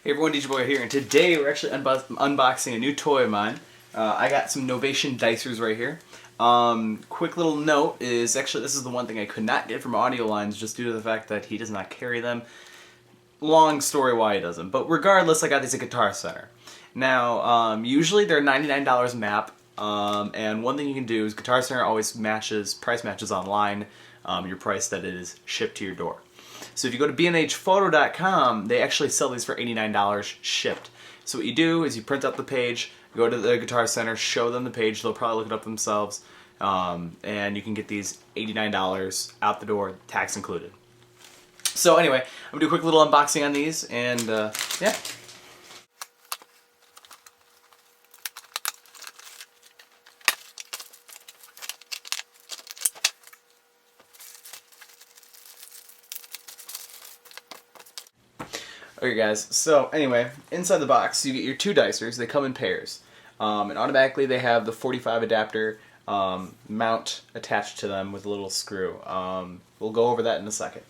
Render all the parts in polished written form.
Hey everyone, DJ Boy here, and today we're actually unboxing a new toy of mine. I got some Novation dicers right here. Quick little note is, actually this is the one thing I could not get from Audio Lines just due to the fact that he does not carry them. Long story why he doesn't, but regardless, I got these at Guitar Center. Now, usually they're $99 map, and one thing you can do is Guitar Center always price matches online your price that it is shipped to your door. So if you go to bnhphoto.com, they actually sell these for $89 shipped. So what you do is you print out the page, go to the Guitar Center, show them the page, they'll probably look it up themselves, and you can get these $89 out the door, tax included. So anyway, I'm going to do a quick little unboxing on these, and yeah. Okay guys, so anyway, inside the box you get your two dicers. They come in pairs, and automatically they have the 45 adapter mount attached to them with a little screw. We'll go over that in a second.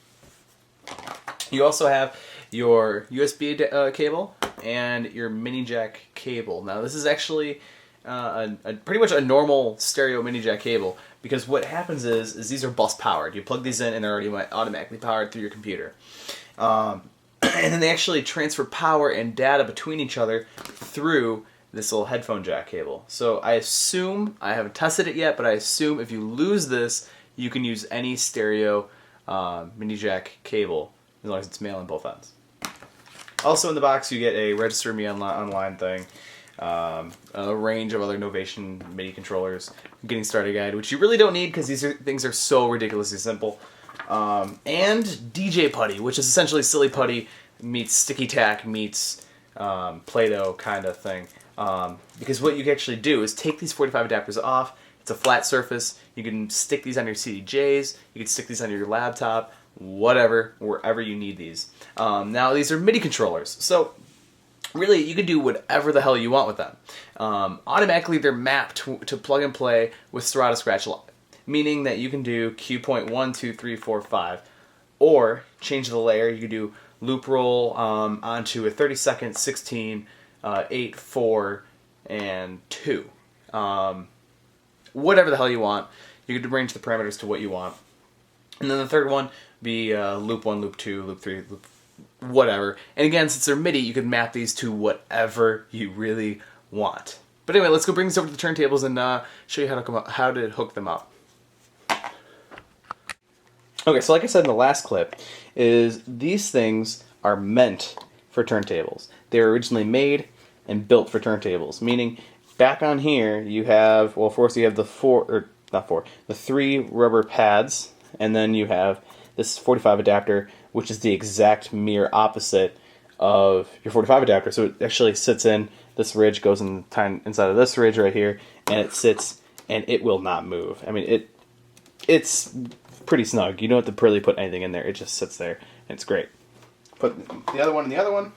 You also have your USB cable and your mini jack cable. Now this is actually pretty much a normal stereo mini jack cable, because what happens is these are bus powered. You plug these in and they're already automatically powered through your computer. And then they actually transfer power and data between each other through this little headphone jack cable. So I assume, I haven't tested it yet, but I assume if you lose this, you can use any stereo mini jack cable, as long as it's male on both ends. Also in the box you get a register me online thing, a range of other Novation MIDI controllers, getting started guide, which you really don't need because these things are so ridiculously simple. And DJ putty, which is essentially silly putty meets sticky tack meets Play-Doh kind of thing. Because what you can actually do is take these 45 adapters off. It's a flat surface. You can stick these on your CDJs. You can stick these on your laptop, whatever, wherever you need these. Now these are MIDI controllers, so really you can do whatever the hell you want with them. Automatically they're mapped to plug and play with Serato Scratch Live, meaning that you can do cue point 1, 2, 3, 4, 5, or change the layer. You can do loop roll onto a 30-second, 16, 8, 4, and 2. Whatever the hell you want. You can arrange the parameters to what you want. And then the third one be loop 1, loop 2, loop 3, loop whatever. And again, since they're MIDI, you can map these to whatever you really want. But anyway, let's go bring this over to the turntables and show you how to hook them up. Okay, so like I said in the last clip, is these things are meant for turntables. They were originally made and built for turntables, meaning back on here you have, well, first you have the the 3 rubber pads, and then you have this 45 adapter, which is the exact mirror opposite of your 45 adapter. So it actually sits in this ridge, goes inside of this ridge right here, and it sits and it will not move. I mean, it's pretty snug. You don't have to really put anything in there. It just sits there, and it's great. Put the other one in the other one,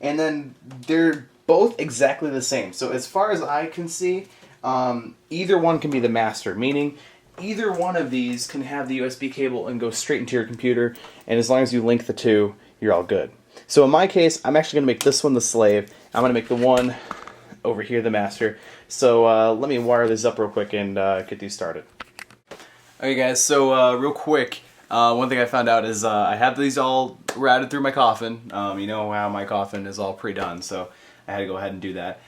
and then they're both exactly the same. So as far as I can see, either one can be the master, meaning either one of these can have the USB cable and go straight into your computer, and as long as you link the two, you're all good. So in my case, I'm actually going to make this one the slave. I'm going to make the one over here the master. So let me wire this up real quick and get these started. Okay guys, so real quick, one thing I found out is I have these all routed through my coffin. You know how my coffin is all pre-done, so I had to go ahead and do that.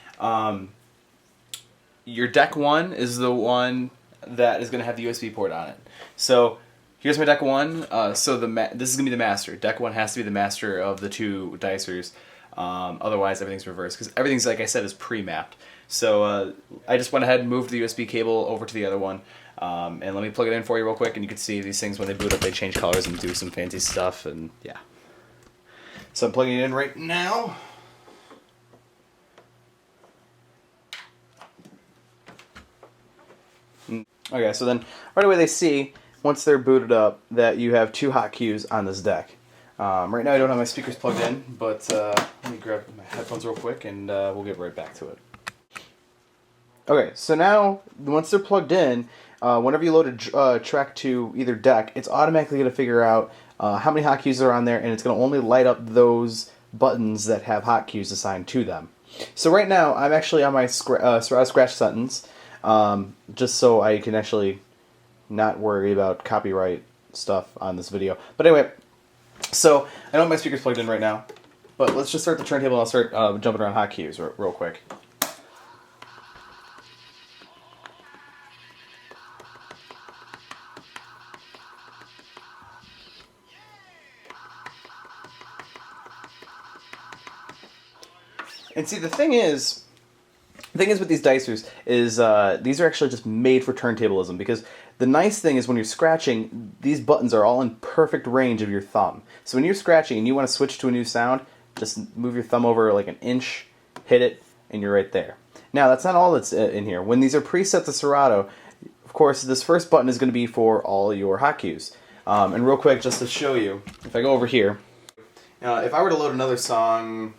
Your deck 1 is the one that is going to have the USB port on it. So here's my deck 1. So this is going to be the master. Deck 1 has to be the master of the two dicers. Otherwise everything's reversed, because everything's, like I said, is pre-mapped. So I just went ahead and moved the USB cable over to the other one. And let me plug it in for you real quick, and you can see these things when they boot up, they change colors and do some fancy stuff, and yeah. So I'm plugging it in right now. Okay, so then right away they see, once they're booted up, that you have 2 hot cues on this deck. Right now I don't have my speakers plugged in, but let me grab my headphones real quick and we'll get right back to it. Okay, so now once they're plugged in, whenever you load a track to either deck, it's automatically going to figure out how many hotkeys are on there, and it's going to only light up those buttons that have hotkeys assigned to them. So right now, I'm actually on my scratch sentence, just so I can actually not worry about copyright stuff on this video. But anyway, so I know my speaker's plugged in right now, but let's just start the turntable and I'll start jumping around hotkeys real quick. And see, the thing is with these dicers is these are actually just made for turntablism, because the nice thing is when you're scratching, these buttons are all in perfect range of your thumb. So when you're scratching and you want to switch to a new sound, just move your thumb over like an inch, hit it, and you're right there. Now, that's not all that's in here. When these are preset to Serato, of course, this first button is going to be for all your hotkeys. And real quick, just to show you, if I go over here, if I were to load another song,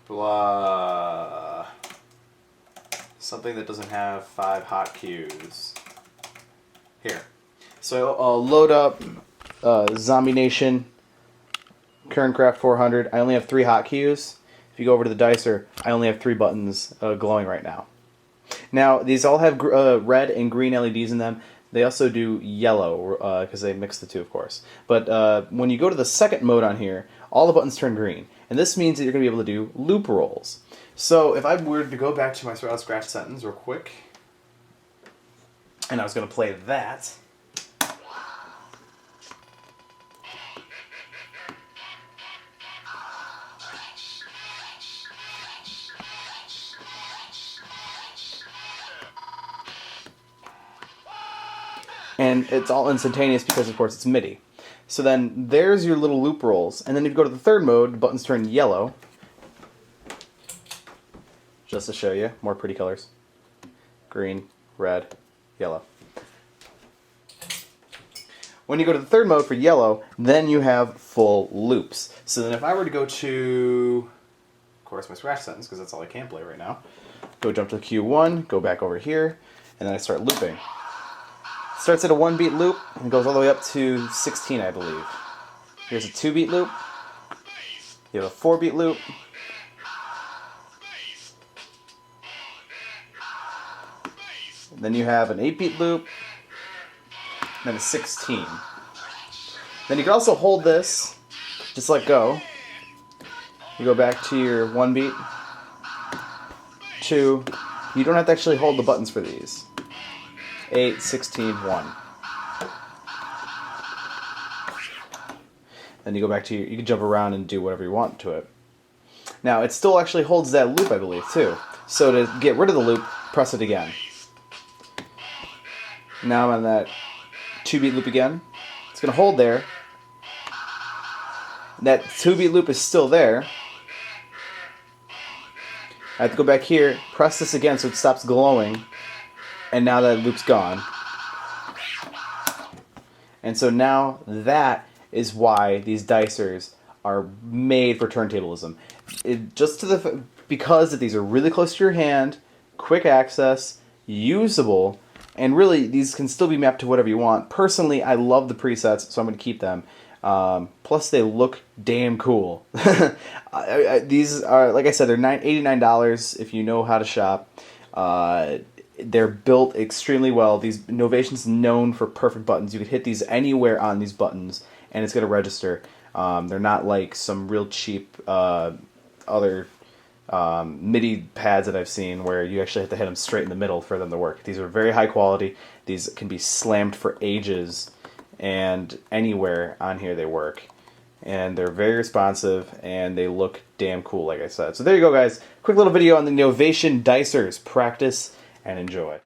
blah, something that doesn't have 5 hot cues. Here. So I'll load up Zombie Nation, Kerncraft 400. I only have 3 hot cues. If you go over to the dicer, I only have 3 buttons glowing right now. Now, these all have red and green LEDs in them. They also do yellow, because they mix the two, of course. But when you go to the second mode on here, all the buttons turn green. And this means that you're going to be able to do loop rolls. So if I were to go back to my scratch sentence real quick, and I was going to play that. And it's all instantaneous because, of course, it's MIDI. So then there's your little loop rolls. And then if you go to the third mode, the buttons turn yellow. Just to show you, more pretty colors. Green, red, yellow. When you go to the third mode for yellow, then you have full loops. So then if I were to go to, of course, my scratch sentence, because that's all I can play right now, go jump to Q1, go back over here, and then I start looping. Starts at a 1-beat loop and goes all the way up to 16, I believe. Here's a 2-beat loop. You have a 4-beat loop. Then you have an 8-beat loop. And then a 16. Then you can also hold this, just let go. You go back to your 1-beat. 2. You don't have to actually hold the buttons for these. 8, 16, 1. Then you go back to you can jump around and do whatever you want to it. Now, it still actually holds that loop, I believe, too. So to get rid of the loop, press it again. Now I'm on that 2-beat loop again. It's going to hold there. That 2-beat loop is still there. I have to go back here, press this again so it stops glowing. And now that loop's gone. And so now that is why these dicers are made for turntablism. Because these are really close to your hand, quick access, usable, and really these can still be mapped to whatever you want. Personally, I love the presets, so I'm going to keep them. Plus, they look damn cool. These are, like I said, they're $89 if you know how to shop. They're built extremely well. Novation's known for perfect buttons. You could hit these anywhere on these buttons, and it's going to register. They're not like some real cheap other MIDI pads that I've seen where you actually have to hit them straight in the middle for them to work. These are very high quality. These can be slammed for ages, and anywhere on here they work. And they're very responsive, and they look damn cool, like I said. So there you go, guys. Quick little video on the Novation dicers. Practice and enjoy.